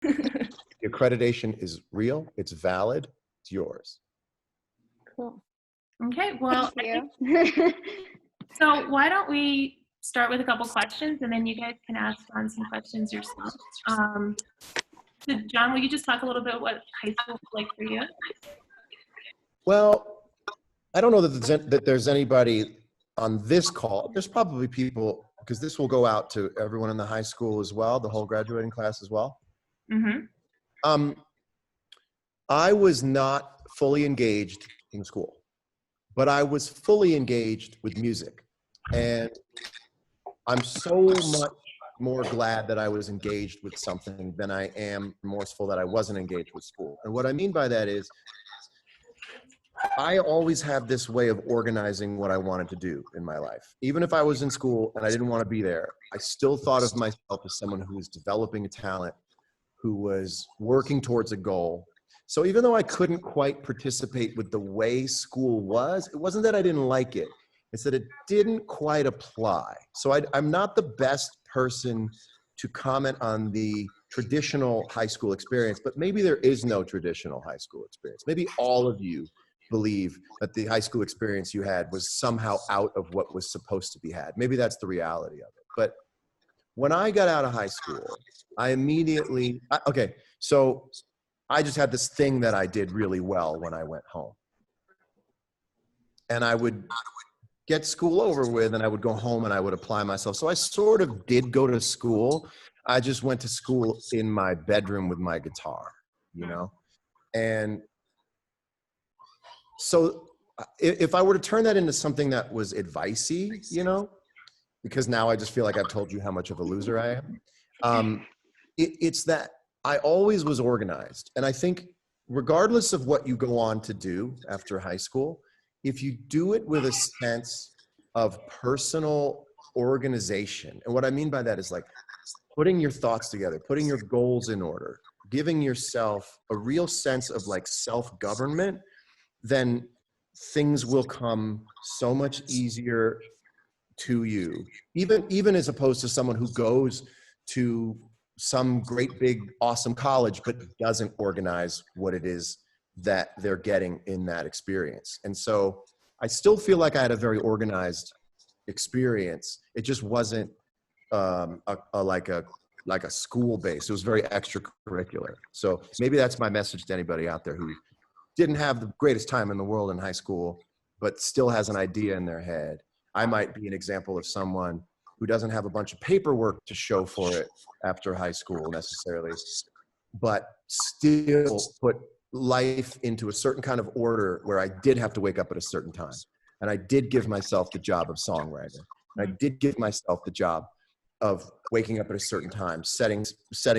The accreditation is real, it's valid, it's yours. Cool. Okay, well, Thank you. so why don't we start with a couple questions, and then you guys can ask on some questions yourself. So John, will you just talk a little bit what high school was like for you? Well, I don't know that there's anybody on this call. There's probably people, because this will go out to everyone in the high school as well, the whole graduating class as well. Mm-hmm. I was not fully engaged in school, but I was fully engaged with music. And I'm so much more glad that I was engaged with something than I am remorseful that I wasn't engaged with school. And what I mean by that is, I always have this way of organizing what I wanted to do in my life. Even if I was in school and I didn't want to be there, I still thought of myself as someone who was developing a talent, who was working towards a goal. So even though I couldn't quite participate with the way school was, it wasn't that I didn't like it. It's that it didn't quite apply. So I'm not the best person to comment on the traditional high school experience, but maybe there is no traditional high school experience. Maybe all of you believe that the high school experience you had was somehow out of what was supposed to be had. Maybe that's the reality of it. But when I got out of high school, I immediately, okay, so I just had this thing that I did really well when I went home. And I would get school over with and I would go home and I would apply myself. So I sort of did go to school. I just went to school in my bedroom with my guitar, you know? And so if I were to turn that into something that was advice-y, you know, because now I just feel like I've told you how much of a loser I am. It's that I always was organized. And I think regardless of what you go on to do after high school, if you do it with a sense of personal organization, and what I mean by that is like putting your thoughts together, putting your goals in order, giving yourself a real sense of like self-government, then things will come so much easier to you, even as opposed to someone who goes to some great big awesome college but doesn't organize what it is that they're getting in that experience. And so I still feel like I had a very organized experience. It just wasn't like a school base. It was very extracurricular. So maybe that's my message to anybody out there who didn't have the greatest time in the world in high school, but still has an idea in their head. I might be an example of someone who doesn't have a bunch of paperwork to show for it after high school necessarily, but still put life into a certain kind of order where I did have to wake up at a certain time. And I did give myself the job of songwriter. And I did give myself the job of waking up at a certain time, setting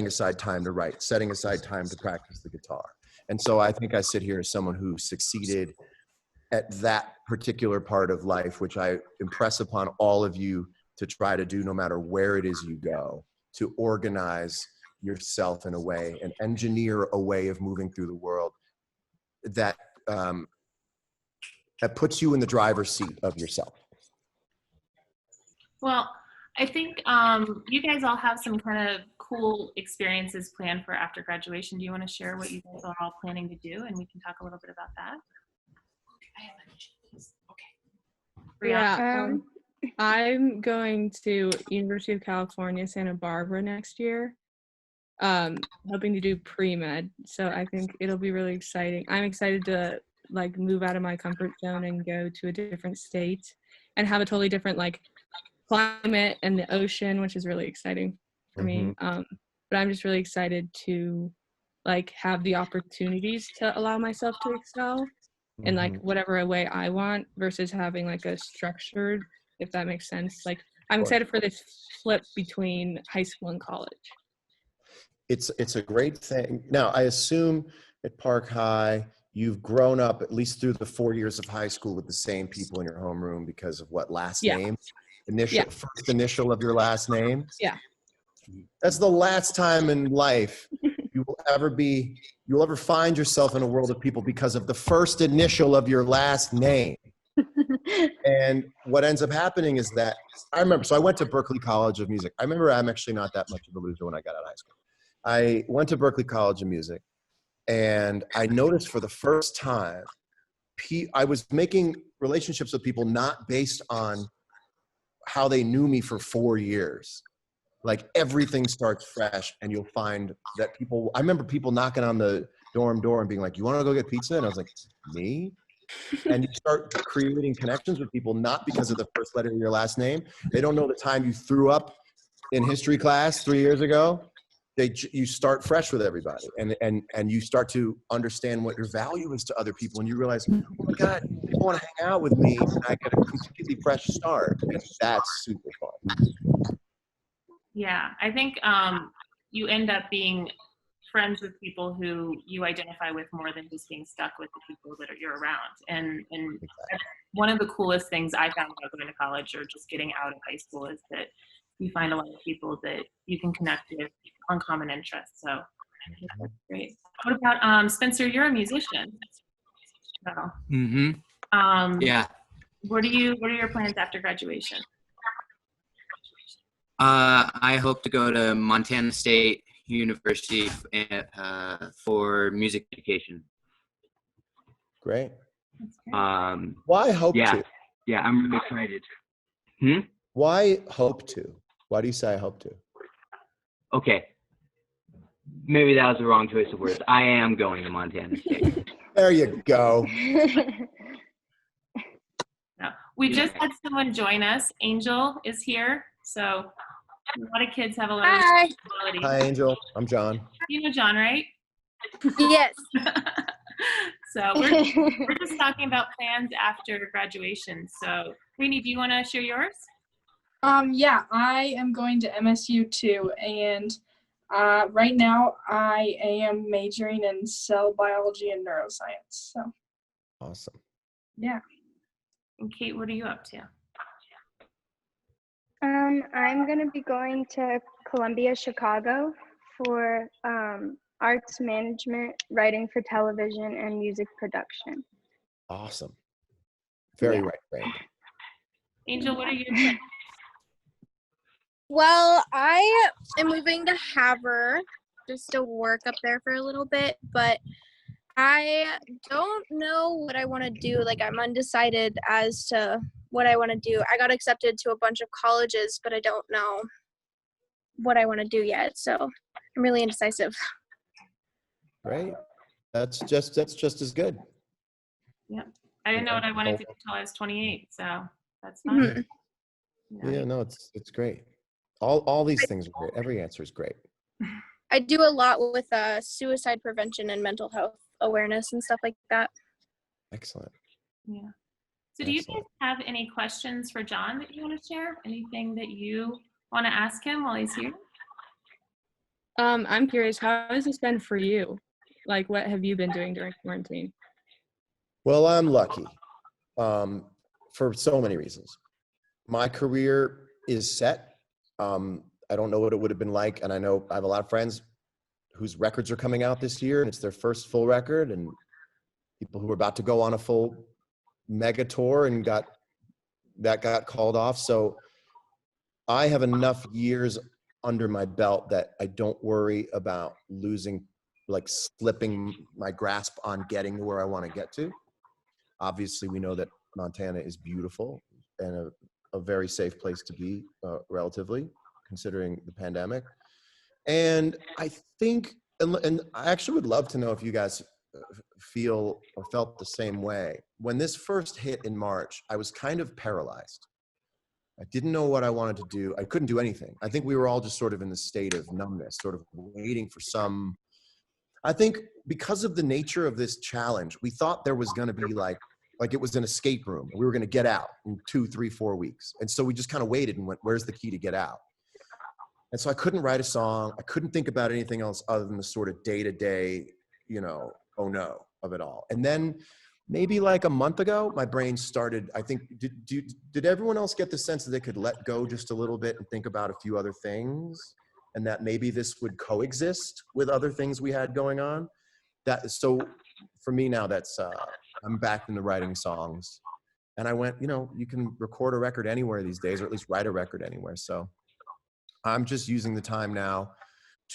aside time to write, setting aside time to practice the guitar. And so I think I sit here as someone who succeeded at that particular part of life, which I impress upon all of you to try to do no matter where it is you go, to organize yourself in a way and engineer a way of moving through the world that that puts you in the driver's seat of yourself. Well, I think you guys all have some kind of cool experiences planned for after graduation. Do you want to share what you guys are all planning to do, and we can talk a little bit about that? Okay. Yeah. I'm going to University of California, Santa Barbara next year, hoping to do pre-med. So I think it'll be really exciting. I'm excited to like move out of my comfort zone and go to a different state and have a totally different like climate and the ocean, which is really exciting for me. But I'm just really excited to like have the opportunities to allow myself to excel in like whatever way I want versus having like a structured, if that makes sense. Like I'm excited for this flip between high school and college. It's a great thing. Now, I assume at Park High, you've grown up at least through the 4 years of high school with the same people in your homeroom because of what last name? First initial of your last name? Yeah. That's the last time in life you'll ever find yourself in a world of people because of the first initial of your last name. And what ends up happening is that I remember, so I went to Berklee College of Music. I remember I'm actually not that much of a loser when I got out of high school. I went to Berklee College of Music, and I noticed for the first time, I was making relationships with people not based on how they knew me for 4 years. Like everything starts fresh, and you'll find that I remember people knocking on the dorm door and being like, "You want to go get pizza?" And I was like, "Me?" And you start creating connections with people, not because of the first letter of your last name. They don't know the time you threw up in history class 3 years ago. You start fresh with everybody, and you start to understand what your value is to other people, and you realize, oh my God, people want to hang out with me, and I get a completely fresh start, and that's super fun. Yeah, I think you end up being friends with people who you identify with more than just being stuck with the people that you're around. And one of the coolest things I found about going to college or just getting out of high school is that you find a lot of people that you can connect with on common interests. So that's great. What about Spencer? You're a musician. So, Yeah. What are your plans after graduation? I hope to go to Montana State University for music education. Great. Why hope to? Yeah, I'm really excited. Why hope to? Why do you say I hope to? Okay. Maybe that was the wrong choice of words. I am going to Montana State. There you go. We just had someone join us. Angel is here. So a lot of kids have a lot of responsibilities. Hi, Angel. I'm John. You know John, right? Yes. So we're just talking about plans after graduation. So Rini, do you want to share yours? Yeah, I am going to MSU too, and right now I am majoring in cell biology and neuroscience. So Awesome. yeah. And Kate, what are you up to? I'm going to be going to Columbia, Chicago for arts management, writing for television, and music production. Awesome. Very Yeah. right brain. Angel, what are you doing? Well, I am moving to Havre just to work up there for a little bit, but I don't know what I want to do. Like, I'm undecided as to what I want to do. I got accepted to a bunch of colleges, but I don't know what I want to do yet. So I'm really indecisive. Right. That's just as good. Yeah. I didn't know what I wanted to do until I was 28. So that's fine. Yeah, no, it's great. All these things are great. Every answer is great. I do a lot with suicide prevention and mental health awareness and stuff like that. Excellent. Yeah. So do you guys have any questions for John that you want to share? Anything that you want to ask him while he's here? I'm curious, how has this been for you? Like, what have you been doing during quarantine? Well, I'm lucky for so many reasons. My career is set. I don't know what it would have been like. And I know I have a lot of friends whose records are coming out this year, and it's their first full record, and people who are about to go on a full mega tour and got called off. So I have enough years under my belt that I don't worry about slipping my grasp on getting to where I want to get to. Obviously, we know that Montana is beautiful and a very safe place to be, relatively, considering the pandemic. And I think, and I actually would love to know if you guys feel or felt the same way. When this first hit in March, I was kind of paralyzed. I didn't know what I wanted to do. I couldn't do anything. I think we were all just sort of in the state of numbness, sort of waiting for I think because of the nature of this challenge, we thought there was going to be like it was an escape room. We were going to get out in 2, 3, 4 weeks. And so we just kind of waited and went, where's the key to get out? And so I couldn't write a song. I couldn't think about anything else other than the sort of day-to-day, oh no of it all. And then maybe like a month ago, my brain started, I think, did everyone else get the sense that they could let go just a little bit and think about a few other things? And that maybe this would coexist with other things we had going on? So for me now, that's, I'm back into writing songs. And I went, you can record a record anywhere these days, or at least write a record anywhere. So I'm just using the time now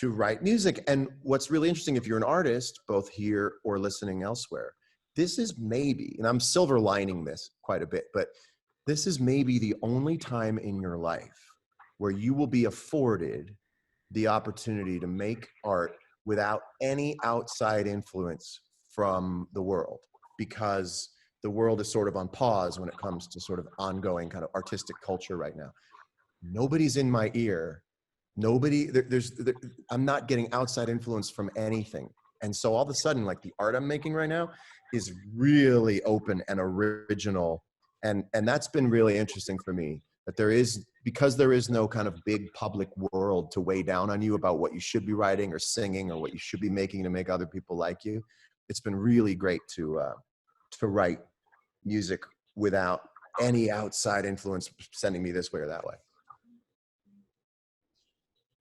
to write music. And what's really interesting, if you're an artist, both here or listening elsewhere, this is maybe, and I'm silver lining this quite a bit, but this is maybe the only time in your life where you will be afforded the opportunity to make art without any outside influence from the world, because the world is sort of on pause when it comes to sort of ongoing kind of artistic culture right now. Nobody's in my ear. I'm not getting outside influence from anything. And so all of a sudden, like, the art I'm making right now is really open and original. And that's been really interesting for me, that because there is no kind of big public world to weigh down on you about what you should be writing or singing or what you should be making to make other people like you. It's been really great to write music without any outside influence sending me this way or that way.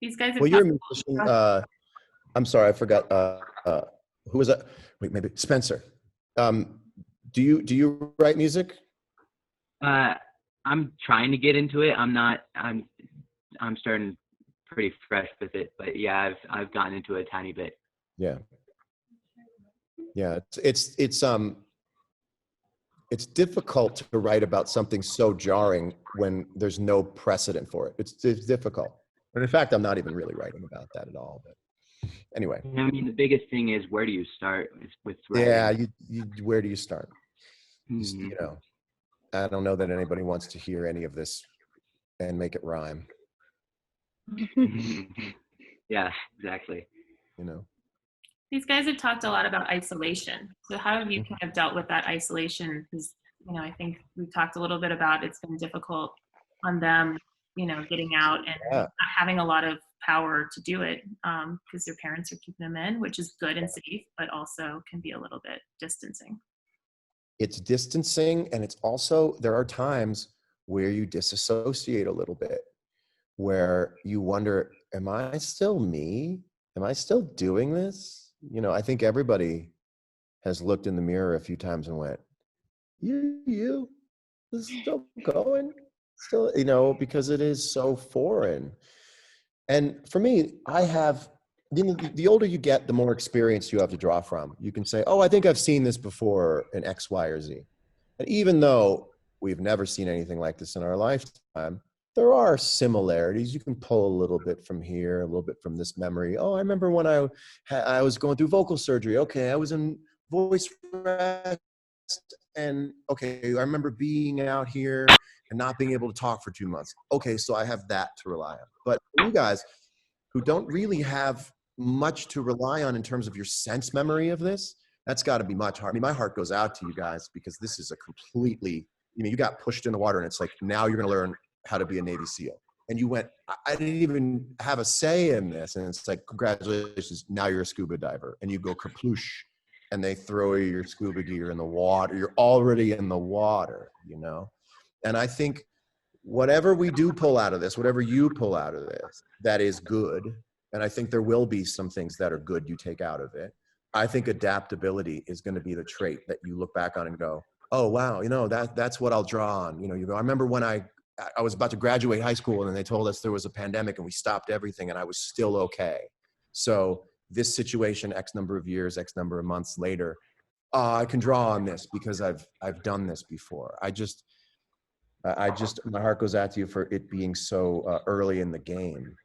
These guys have Well, you're a musician. I'm sorry, I forgot. Who was that? Wait, maybe Spencer. Do you write music? I'm trying to get into it. I'm starting pretty fresh with it, but yeah, I've gotten into it a tiny bit. Yeah. Yeah, it's difficult to write about something so jarring when there's no precedent for it. It's difficult. And in fact, I'm not even really writing about that at all. But anyway. I mean, the biggest thing is, where do you start with writing? Yeah, you where do you start? Mm-hmm. You know, I don't know that anybody wants to hear any of this and make it rhyme. Yeah, exactly. You know. These guys have talked a lot about isolation. So how have you kind of dealt with that isolation? Because, I think we've talked a little bit about it's been difficult on them, getting out and not having a lot of power to do it, because their parents are keeping them in, which is good and safe, but also can be a little bit distancing. It's distancing, and it's also, there are times where you disassociate a little bit, where you wonder, am I still me? Am I still doing this? I think everybody has looked in the mirror a few times and went, you, this is still going? Still, because it is so foreign. And for me, I have, the older you get, the more experience you have to draw from. You can say, oh, I think I've seen this before in X, Y, or Z. And even though we've never seen anything like this in our lifetime, there are similarities. You can pull a little bit from here, a little bit from this memory. Oh, I remember when I was going through vocal surgery. Okay, I was in voice rest. And okay, I remember being out here and not being able to talk for 2 months. Okay, so I have that to rely on. But you guys who don't really have much to rely on in terms of your sense memory of this, that's got to be much harder. I mean, my heart goes out to you guys, because this is a completely, you got pushed in the water, and it's like, now you're going to learn how to be a Navy SEAL. And you went, I didn't even have a say in this. And it's like, congratulations, now you're a scuba diver. And you go kaploosh, and they throw you your scuba gear in the water. You're already in the water, And I think whatever we do pull out of this, whatever you pull out of this, that is good. And I think there will be some things that are good you take out of it. I think adaptability is going to be the trait that you look back on and go, oh, wow, that's what I'll draw on. You go, I remember when I was about to graduate high school, and then they told us there was a pandemic and we stopped everything, and I was still okay. So this situation, X number of years, X number of months later, I can draw on this because I've done this before. I just, my heart goes out to you for it being so early in the game,